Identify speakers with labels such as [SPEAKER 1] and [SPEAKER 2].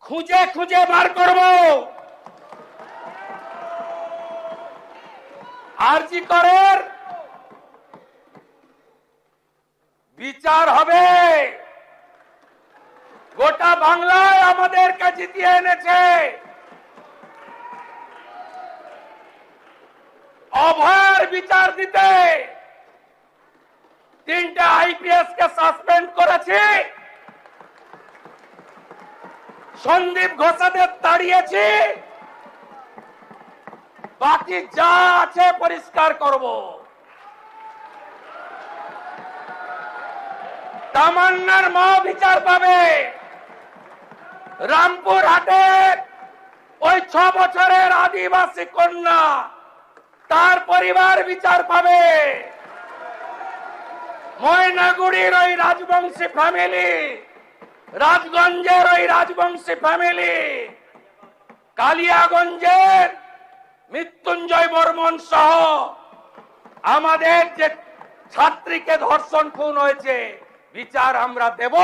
[SPEAKER 1] খুঁজে খুঁজে বার করব। আরজি করের বিচার হবে। গোটা বাংলায় আমাদেরকে জিতিয়ে এনেছে। অভয়ের বিচার দিতে 3টে আইপিএস কে সাসপেন্ড করেছি, সন্দীপ ঘোষাদের তাড়িয়েছি, বাকি যা আছে পরিষ্কার করব। তামান্নার মা বিচার পাবে। রামপুর হাটে ওই 6 বছরের আদিবাসী কন্যা, তার পরিবার বিচার পাবে। ময়নাগুড়ির ওই রাজবংশী ফ্যামিলি, রাজগঞ্জের ওই রাজবংশী ফ্যামিলি, কালিয়াগঞ্জের মৃত্যুঞ্জয় বর্মন সহ আমাদের যে ছাত্রীকে ধর্ষণ খুন হয়েছে, বিচার আমরা দেব।